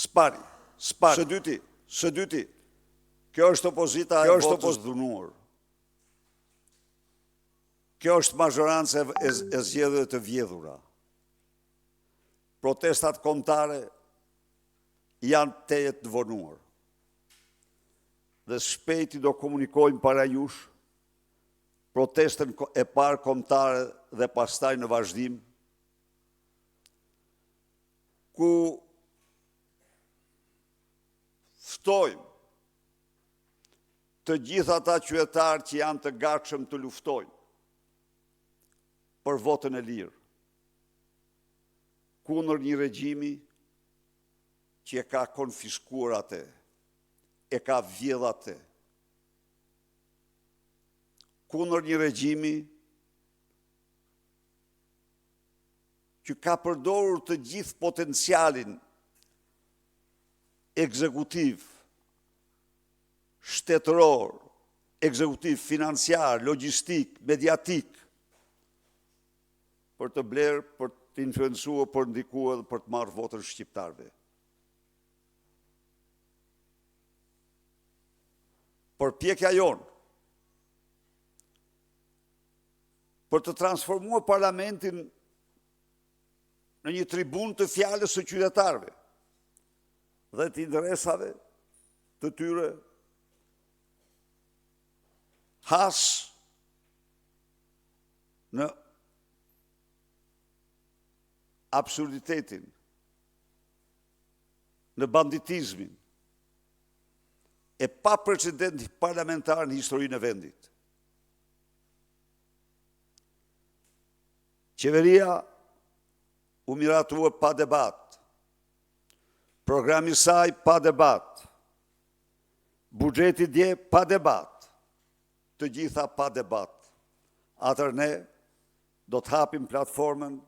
Spari. Së dyti, kjo është opozita e votës dhunuar. Kjo është mazhoranca e zgjedhjeve të vjedhura. Protestat kombëtare janë tejet të vonuar. Dhe shpejti do komunikojmë para jush protestën e parë kombëtare dhe pastaj në vazhdim, ku ftojmë të gjithë ata qytetarë që janë të gatshëm të luftojnë për votën e lirë, kundër një regjimi që e ka konfiskuar atë, e ka vjedhur atë, kundër një regjimi që ka përdorur të gjithë potencialin ekzekutiv, shtetëror, ekzekutiv, financiar, logjistik, mediatik, për të blerë, për të influencuar, për ndikuar dhe për të marrë votën shqiptarëve. Përpjekja jonë për të transformuar parlamentin në një tribunë të fjalës së qytetarëve dhe të interesave të tyre has në absurditetin, në banditizmin e pa precedent parlamentar në historinë e vendit. Qeveria u miratua pa debat, programi saj pa debat, buxheti dje pa debat, të gjitha pa debat. Atëherë ne do të hapim platformën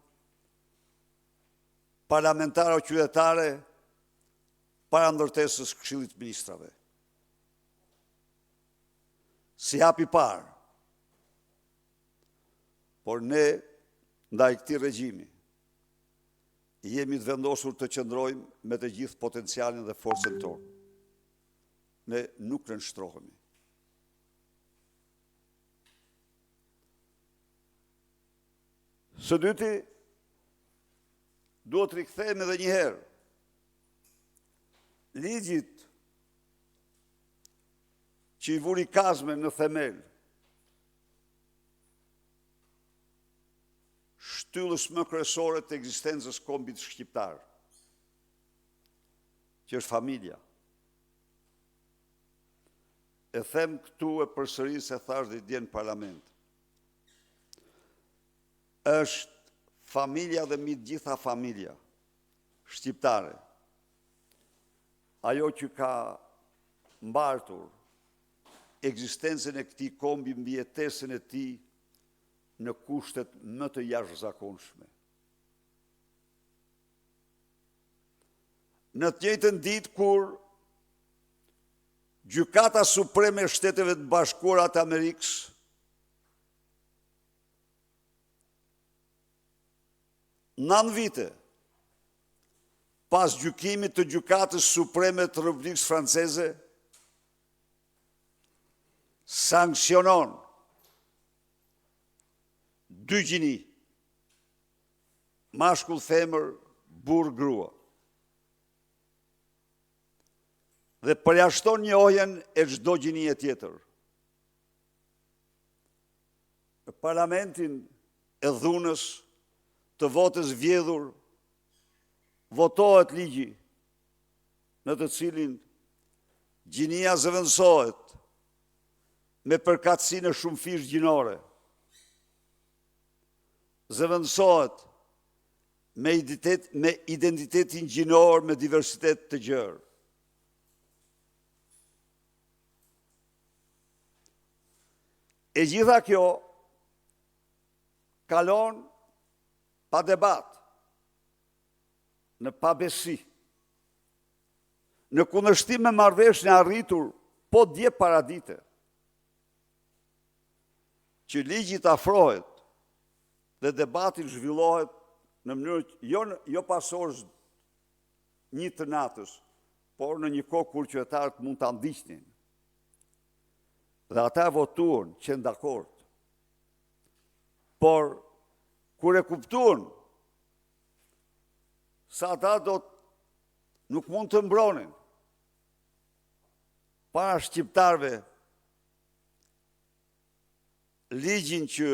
parlamentare o qytetare para ndërtesës Këshillit të Ministrave. Si hapi parë, por ne ndaj këtij regjimi jemi të vendosur të qëndrojmë me të gjithë potencialin dhe forcën tonë. Ne nuk nënshtrohemi. Së dyti, duhet rikthehemi edhe një herë ligjit që i vuri kazme në themel, shtyllës më kryesore të ekzistencës kombit shqiptar, që është familja. E them këtu e përsëris e thash dhe dje në parlament. Është familja dhe mbi gjitha familja shqiptare ajo që ka mbartur ekzistencën e këtij kombi mbi jetesën e tij në kushtet më të jashtëzakonshme. Në të njëjtën ditë kur Gjykata Supreme e Shteteve të Bashkuara të Amerikës nëntë vite pas gjykimit të Gjykatës Supreme të Republikës Franceze sankcionon dy gjini, mashkull femër, burr grua. Dhe përjashton njohjen e çdo gjinie tjetër. Në parlamentin e dhunës të votës vjedhur votohet ligji në të cilin gjinia zëvendësohet me përkatësinë e shumëfish gjinore, zëvendësohet me identitetin gjinor me diversitet të gjerë. E gjitha kjo kalon pa debat, në pabesi, në kundërshtim me marrëveshjen e arritur po dje paradite, që ligji të afrohet dhe debati zhvillohet në mënyrë jo pasorës një të natës, por në një kohë kur qytetarët mund të ndiqnin. Dhe ata votuan që në dakord. Por, kur e kuptuan, sa ata nuk mund të mbronin, para shqiptarve, ligjin që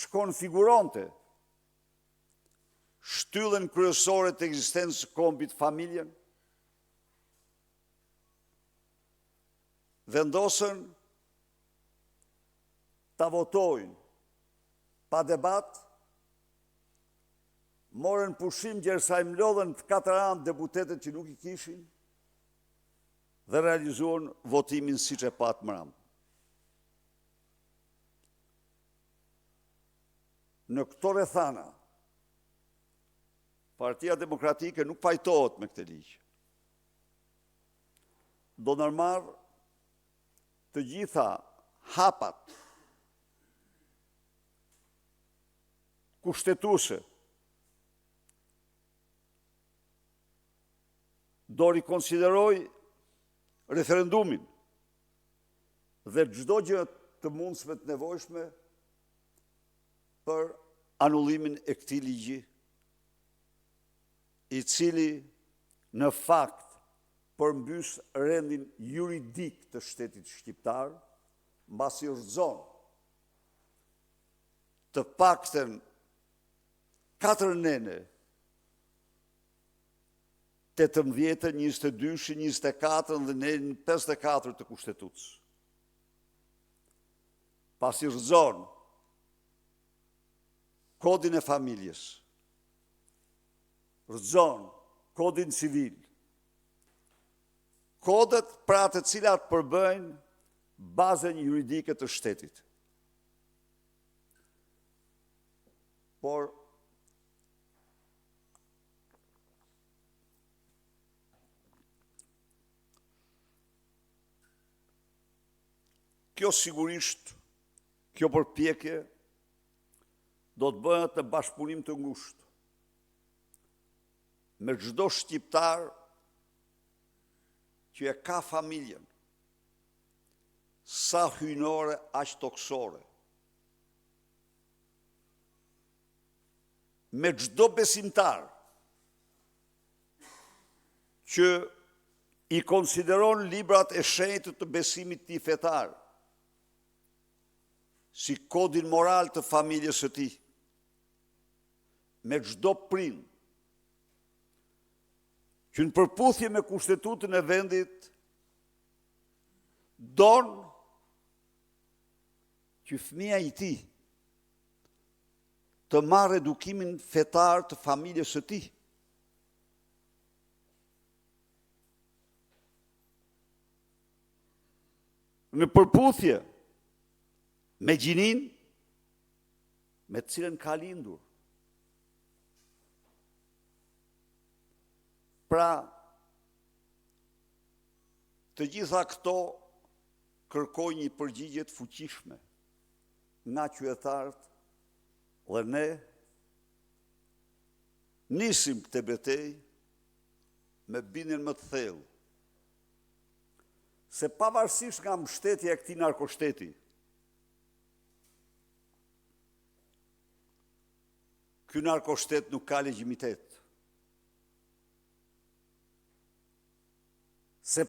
shkon figuronte, shtyllën kryesore të ekzistencës së kombit familjen, vendosën ta votojnë pa debat, morën pushim gjersa i mlodhen të 4 anë deputetët që nuk i kishin dhe realizuan votimin siç e pat më radh. Në këto rrethana, Partia Demokratike nuk pajtohet me këtë ligj. Do nërmarë të gjitha hapat kushtetuese, do rikonsideroj referendumin dhe çdo gjë të mundshme të nevojshme për anullimin e këtij ligji, i cili në fakt përmbys rendin juridik të shtetit shqiptar, mbasi rrëzon të paktën 4 nene, 18, 22, 24 dhe nenin 54 të kushtetutës. Pasi rrëzon kodin e familjes, rrëzon kodin civil, kodet pra të cilat përbëjnë bazën juridike të shtetit. Por, kjo sigurisht, kjo përpjekje, do të bëhet në bashkëpunim të ngushtë me çdo shqiptar që e ka familjen, sa hyjnore aq toksore, me çdo besimtar që i konsideron librat e shenjtë të besimit të tij fetar si kodin moral të familjes së tij, me çdo prind që në përputhje me kushtetutën e vendit don që fëmia i tij të marrë edukimin fetar të familjes së tij. Në përputhje me gjinin me të cilën ka lindur. Pra, të gjitha këto kërkojnë një përgjigje të fuqishme nga qytetarët dhe ne nisim këtë betejë me bindjen më të thellë se pavarësisht nga mbështetja e këtij narkoshteti, ky narkoshtet nuk ka legjitimitet.